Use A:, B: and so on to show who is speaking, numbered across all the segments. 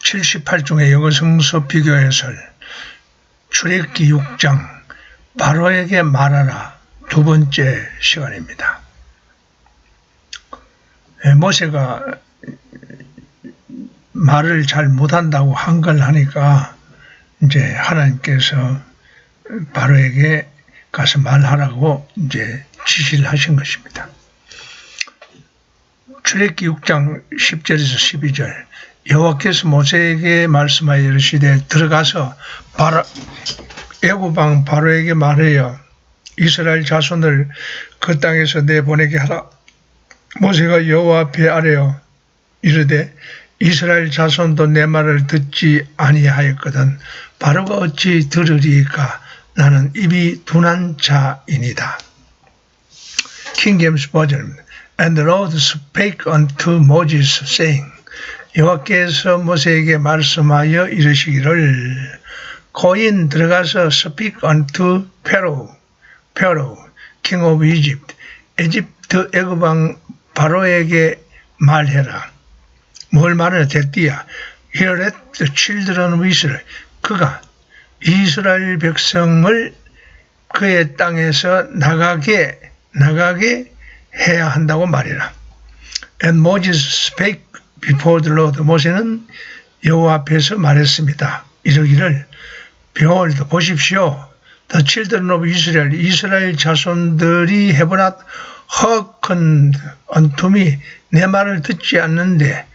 A: 78종의 영어 성서 비교 해설 출애굽기 6장 바로에게 말하라 두 번째 시간입니다. 모세가 말을 잘 못한다고 한걸 하니까 이제 하나님께서 바로에게 가서 말하라고 이제 지시를 하신 것입니다. 출애굽기 6장 10절에서 12절 여호와께서 모세에게 말씀하여 이르시되 들어가서 애굽 왕 바로에게 말하여 이스라엘 자손을 그 땅에서 내보내게 하라. 모세가 여호와 앞에 아뢰어 이르되 이스라엘 자손도 내 말을 듣지 아니하였거든 바로가 어찌 들으리까. 나는 입이 둔한 자이니다. 킹 제임스 버전입니다. And the Lord spake unto Moses, saying, 여호와께서 모세에게 말씀하여 이르시기를 고인 들어가서 speak unto Pharaoh, king of Egypt, 에집트 애굽 왕 바로에게 말해라. 뭘 말하냐? 대띠야. Here let the children of Israel. 그가 이스라엘 백성을 그의 땅에서 나가게 해야 한다고 말이라. And Moses spake before the Lord. 모세는 여호와 앞에서 말했습니다. 이러기를 Behold, 보십시오. The children of Israel. 이스라엘 자손들이 have not hearkened unto me. 내 말을 듣지 않는데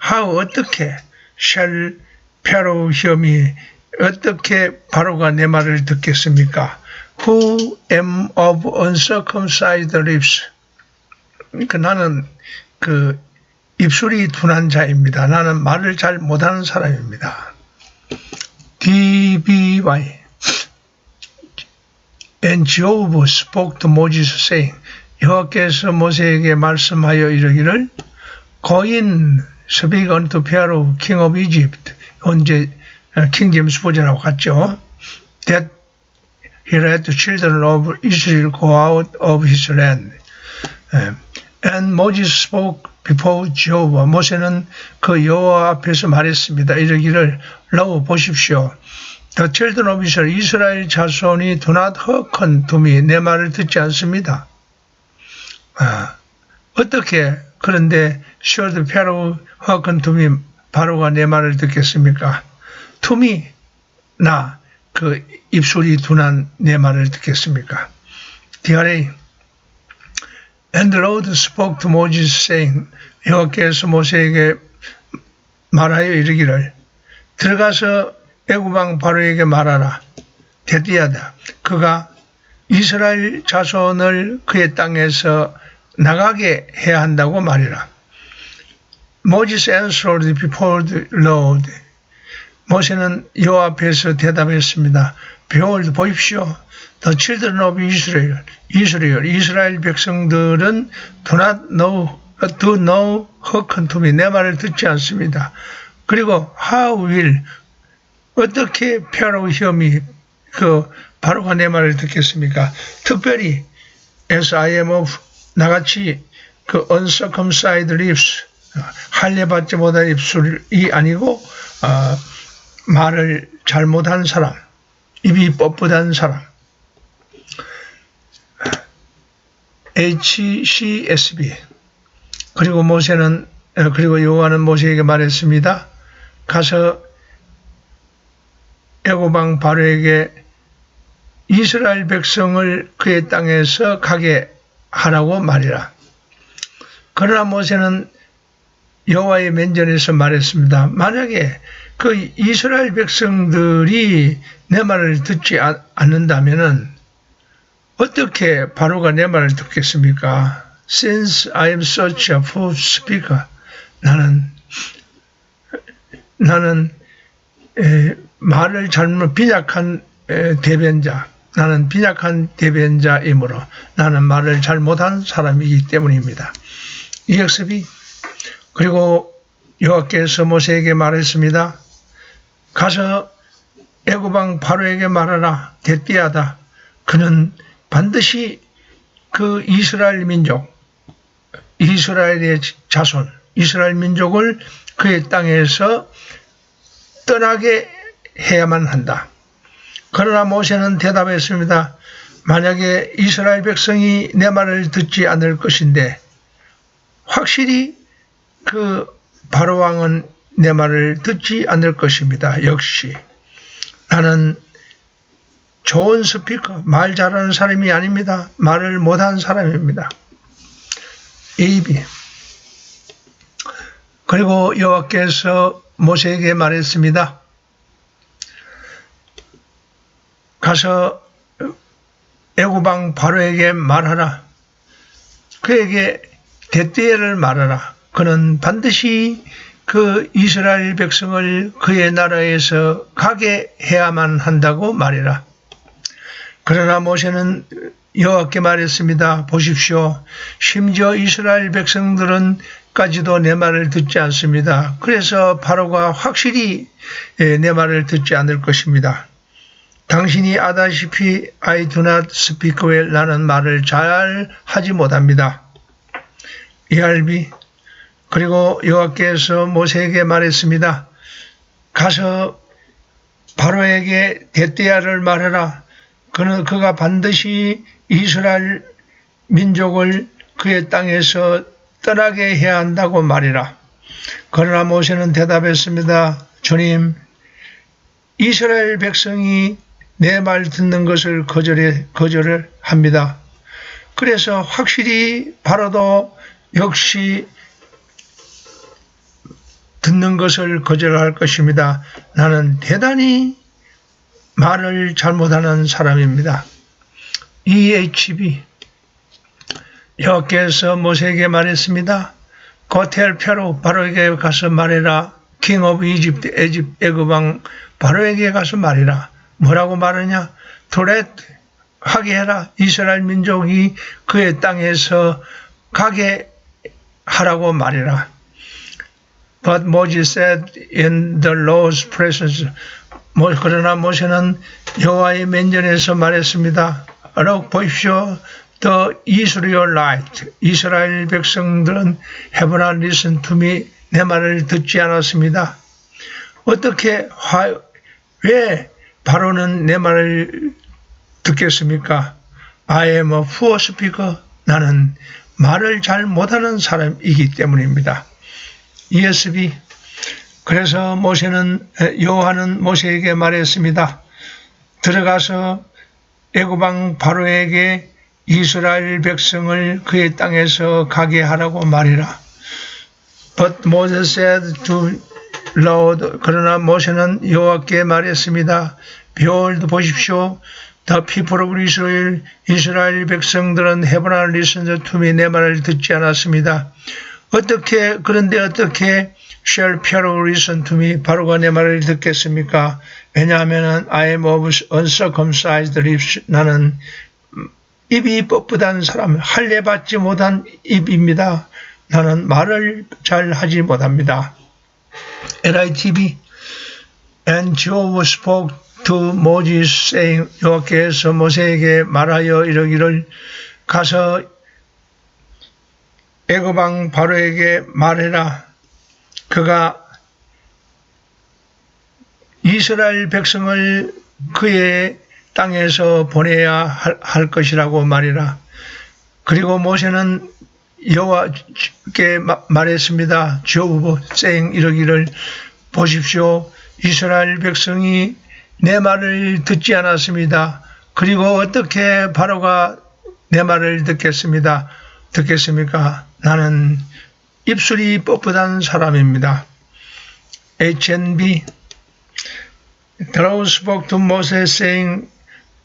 A: how 어떻게 shall Pharaoh hear me. 어떻게 바로가 내 말을 듣겠습니까? Who am of uncircumcised lips. 나는 입술이 둔한 자입니다. 나는 말을 잘 못하는 사람입니다. DBY. And Jehovah spoke to Moses saying, 여호와께서 모세에게 말씀하여 이르기를 고인 speak unto Pharaoh, king of Egypt. 언제 킹 제임스 버전하고 같죠? That he let the children of Israel go out of his land. And Moses spoke before Jehovah. 모세는 그 여호와 앞에서 말했습니다. 이르기를 Lo 보십시오. The children of Israel. 이스라엘 자손이 do not hearken to me. 내 말을 듣지 않습니다. 어떻게 그런데 should Pharaoh hearken to me. 바로가 내 말을 듣겠습니까? To me. 나 입술이 둔한 내 말을 듣겠습니까? DRA. And the Lord spoke to Moses saying, 여호와께서 모세에게 말하여 이르기를 들어가서 애굽 왕 바로에게 말하라. 대띠하다. 그가 이스라엘 자손을 그의 땅에서 나가게 해야 한다고 말이라. Moses answered before the Lord. 모세는 여호와 앞에서 대답했습니다. Behold, 보십시오. The children of Israel. 이스라엘 백성들은 do no hearken to me. 내 말을 듣지 않습니다. 그리고 how will 어떻게 Pharaoh hear me. 바로가 내 말을 듣겠습니까? 특별히 as I am of 나같이 uncircumcised lips 할례받지 못한 입술이 아니고 말을 잘못한 사람, 입이 뻣뻣한 사람. HCSB. 그리고 여호와는 모세에게 말했습니다. 가서 애굽 왕 바로에게 이스라엘 백성을 그의 땅에서 가게 하라고 말이라. 그러나 모세는 여호와의 면전에서 말했습니다. 만약에 이스라엘 백성들이 내 말을 듣지 않는다면은 어떻게 바로가 내 말을 듣겠습니까? Since I am such a poor speaker. 나는 말을 잘못 빈약한 대변자. 나는 빈약한 대변자이므로 나는 말을 잘 못한 사람이기 때문입니다. EXB. 그리고 여호와께서 모세에게 말했습니다. 가서 애굽 왕 바로에게 말하라. 대띠하다. 그는 반드시 이스라엘 민족, 이스라엘의 자손, 이스라엘 민족을 그의 땅에서 떠나게 해야만 한다. 그러나 모세는 대답했습니다. 만약에 이스라엘 백성이 내 말을 듣지 않을 것인데 확실히 그 바로 왕은 내 말을 듣지 않을 것입니다. 역시 나는 좋은 스피커, 말 잘하는 사람이 아닙니다. 말을 못하는 사람입니다. AB. 그리고 여호와께서 모세에게 말했습니다. 가서 애굽 왕 바로에게 말하라. 그에게 대띠에를 말하라. 그는 반드시 그 이스라엘 백성을 그의 나라에서 가게 해야만 한다고 말해라. 그러나 모세는 여호와께 말했습니다. 보십시오. 심지어 이스라엘 백성들은까지도 내 말을 듣지 않습니다. 그래서 바로가 확실히 내 말을 듣지 않을 것입니다. 당신이 아다시피 I do not speak well. 나는 말을 잘 하지 못합니다. ERB. 그리고 여호와께서 모세에게 말했습니다. 가서 바로에게 대띠아를 말해라. 그가 반드시 이스라엘 민족을 그의 땅에서 떠나게 해야 한다고 말이라. 그러나 모세는 대답했습니다. 주님, 이스라엘 백성이 내 말 듣는 것을 거절을 합니다. 그래서 확실히 바로도 역시 듣는 것을 거절할 것입니다. 나는 대단히 말을 잘못하는 사람입니다. EHB. 여호와께서 모세에게 말했습니다. Go tell Pharaoh, 바로에게 가서 말해라. King of Egypt, 애굽 왕 바로에게 가서 말해라. 뭐라고 말하냐? To let, 하게 해라. 이스라엘 민족이 그의 땅에서 가게 하라고 말해라. But Moses said in the Lord's presence. 그러나 모세는 여호와의 면전에서 말했습니다. Look, 보십시오. The Israelite, 이스라엘 백성들은 have not listened to me. 내 말을 듣지 않았습니다. 왜 바로는 내 말을 듣겠습니까? I am a poor speaker. 나는 말을 잘 못하는 사람이기 때문입니다. ESV. 그래서 여호와는 모세에게 말했습니다. 들어가서 애굽 왕 바로에게 이스라엘 백성을 그의 땅에서 가게 하라고 말이라. But Moses said to Lord, 그러나 모세는 여호와께 말했습니다. Behold, 보십시오. The people of Israel, 이스라엘 백성들은 have not listened to me. 내 말을 듣지 않았습니다. 그런데 어떻게 shall Pharaoh listen to me? 바로가 내 말을 듣겠습니까? 왜냐하면 I am of uncircumcised lips. 나는 입이 뻣뻣한 사람, 할례받지 못한 입입니다. 나는 말을 잘 하지 못합니다. LITB. And Jehovah spoke to Moses saying, 여호와께서 모세에게 말하여 이르기를 가서 애굽 왕 바로에게 말해라. 그가 이스라엘 백성을 그의 땅에서 보내야 할 것이라고 말이라. 그리고 모세는 여호와께 말했습니다. Jehovah saying 이르기를 보십시오. 이스라엘 백성이 내 말을 듣지 않았습니다. 그리고 어떻게 바로가 내 말을 듣겠습니까? 나는 입술이 뻣뻣한 사람입니다. HNB. The Lord spoke to Moses saying,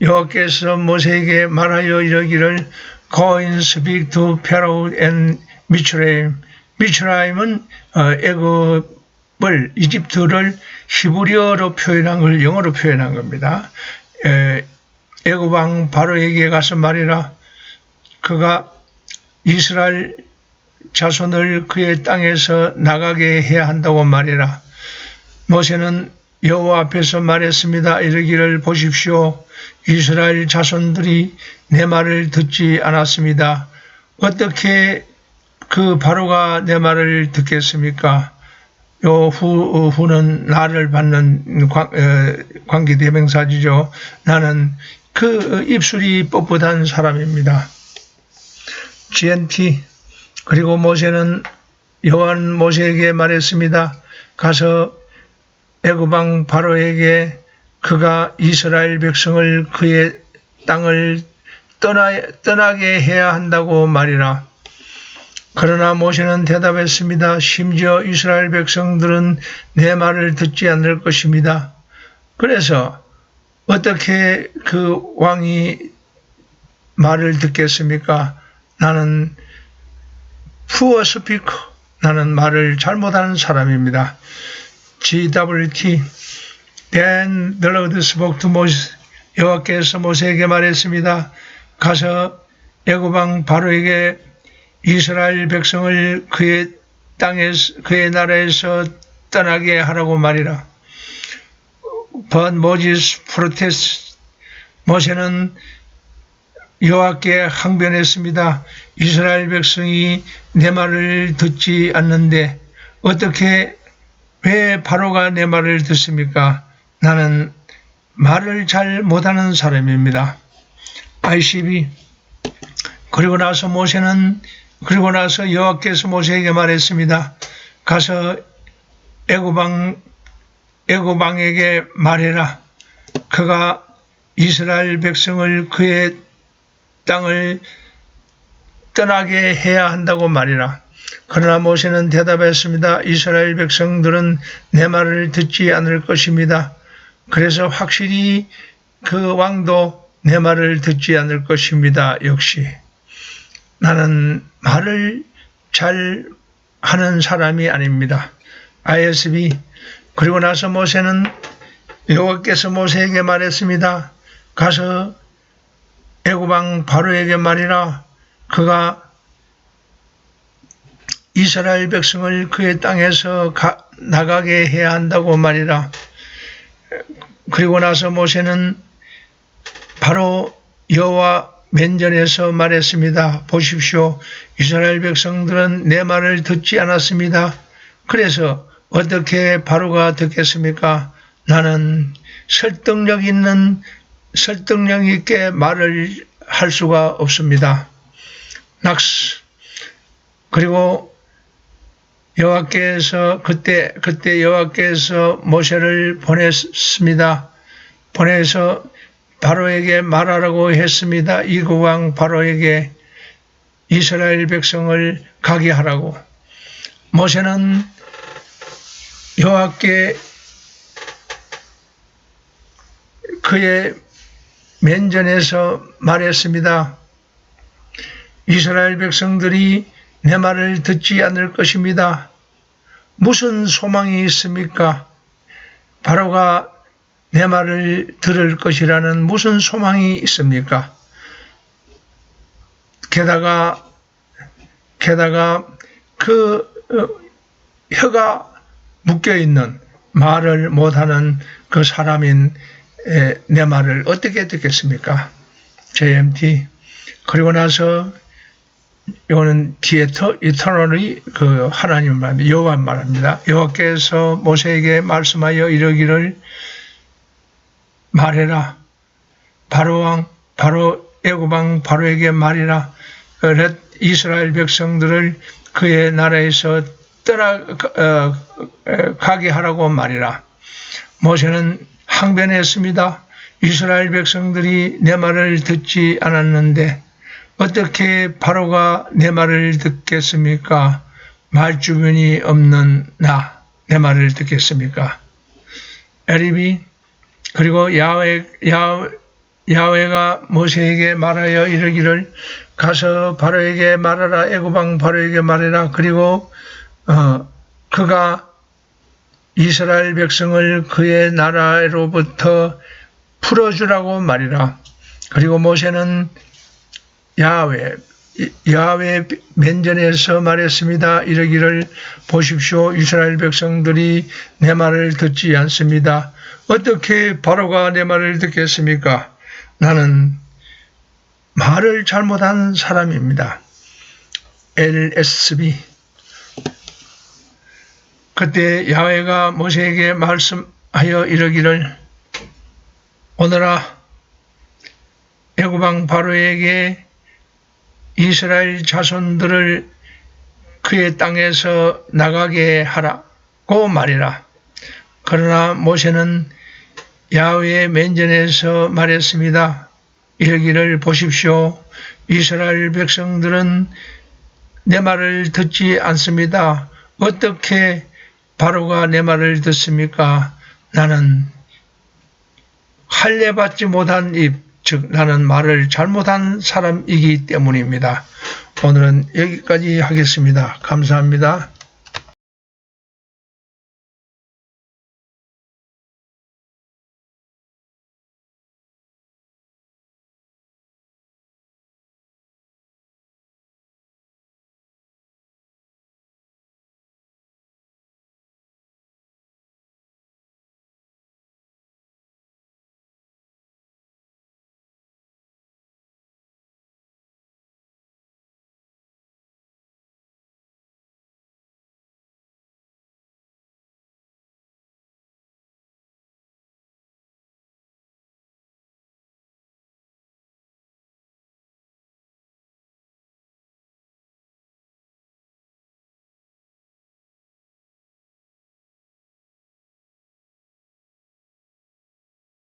A: 여호와께서 모세에게 말하여 이르기를 Go and speak to Pharaoh and Mitzrayim. 미츠라임은 애굽을, 이집트를 히브리어로 표현한 걸 영어로 표현한 겁니다. 애굽 왕 바로에게 가서 말이라. 그가 이스라엘 자손을 그의 땅에서 나가게 해야 한다고 말이라. 모세는 여호와 앞에서 말했습니다. 이르기를 보십시오. 이스라엘 자손들이 내 말을 듣지 않았습니다. 어떻게 그 바로가 내 말을 듣겠습니까? 후는 나를 받는 관계대명사지죠. 나는 그 입술이 뻣뻣한 사람입니다. GNT. 그리고 모세는 여호와는 모세에게 말했습니다. 가서 애굽왕 바로에게 그가 이스라엘 백성을 그의 땅을 떠나게 해야 한다고 말이라. 그러나 모세는 대답했습니다. 심지어 이스라엘 백성들은 내 말을 듣지 않을 것입니다. 그래서 어떻게 그 왕이 말을 듣겠습니까? 나는 poor speaker, 나는 말을 잘못하는 사람입니다. GWT. Then the Lord spoke to Moses. 여호와께서 모세에게 말했습니다. 가서 애굽왕 바로에게 이스라엘 백성을 그의 땅에서 그의 나라에서 떠나게 하라고 말이라. But Moses protested. 모세는 여호와께 항변했습니다. 이스라엘 백성이 내 말을 듣지 않는데 어떻게 왜 바로가 내 말을 듣습니까? 나는 말을 잘 못하는 사람입니다. ICB. 그리고 나서 여호와께서 모세에게 말했습니다. 가서 애굽왕에게 말해라. 그가 이스라엘 백성을 그의 땅을 떠나게 해야 한다고 말이라. 그러나 모세는 대답했습니다. 이스라엘 백성들은 내 말을 듣지 않을 것입니다. 그래서 확실히 그 왕도 내 말을 듣지 않을 것입니다. 역시 나는 말을 잘 하는 사람이 아닙니다. ISB. 그리고 나서 모세는 여호와께서 모세에게 말했습니다. 가서 애굽왕 바로에게 말이라. 그가 이스라엘 백성을 그의 땅에서 나가게 해야 한다고 말이라. 그리고 나서 모세는 바로 여호와 면전에서 말했습니다. 보십시오. 이스라엘 백성들은 내 말을 듣지 않았습니다. 그래서 어떻게 바로가 듣겠습니까? 나는 설득력 있게 말을 할 수가 없습니다. 낙스. 그리고 여호와께서 그때 여호와께서 모세를 보냈습니다. 보내서 바로에게 말하라고 했습니다. 애굽왕 바로에게 이스라엘 백성을 가게 하라고. 모세는 여호와께 그의 면전에서 말했습니다. 이스라엘 백성들이 내 말을 듣지 않을 것입니다. 무슨 소망이 있습니까? 바로가 내 말을 들을 것이라는 무슨 소망이 있습니까? 게다가 그 혀가 묶여있는 말을 못하는 그 사람인 내 말을 어떻게 듣겠습니까? JMT. 그리고 나서 이거는 이터널이 그 하나님 말입니다. 여호와 말합니다. 여호와께서 모세에게 말씀하여 이르기를 말해라. 바로 애굽왕 바로에게 말이라. 이스라엘 백성들을 그의 나라에서 가게 하라고 말이라. 모세는 항변했습니다. 이스라엘 백성들이 내 말을 듣지 않았는데 어떻게 바로가 내 말을 듣겠습니까? 말주변이 없는 내 말을 듣겠습니까? 에리비. 그리고 야훼가 모세에게 말하여 이르기를 가서 바로에게 말하라. 애굽왕 바로에게 말해라. 그리고 그가 이스라엘 백성을 그의 나라로부터 풀어주라고 말이라. 그리고 모세는 야훼 면전에서 말했습니다. 이르기를 보십시오. 이스라엘 백성들이 내 말을 듣지 않습니다. 어떻게 바로가 내 말을 듣겠습니까? 나는 말을 잘못한 사람입니다. LSB. 그때 야훼가 모세에게 말씀하여 이르기를 오너라 애굽 왕 바로에게 이스라엘 자손들을 그의 땅에서 나가게 하라고 말이라. 그러나 모세는 야훼의 면전에서 말했습니다. 이르기를 보십시오. 이스라엘 백성들은 내 말을 듣지 않습니다. 어떻게 바로가 내 말을 듣습니까? 나는 할례받지 못한 입, 즉 나는 말을 잘못한 사람이기 때문입니다. 오늘은 여기까지 하겠습니다. 감사합니다.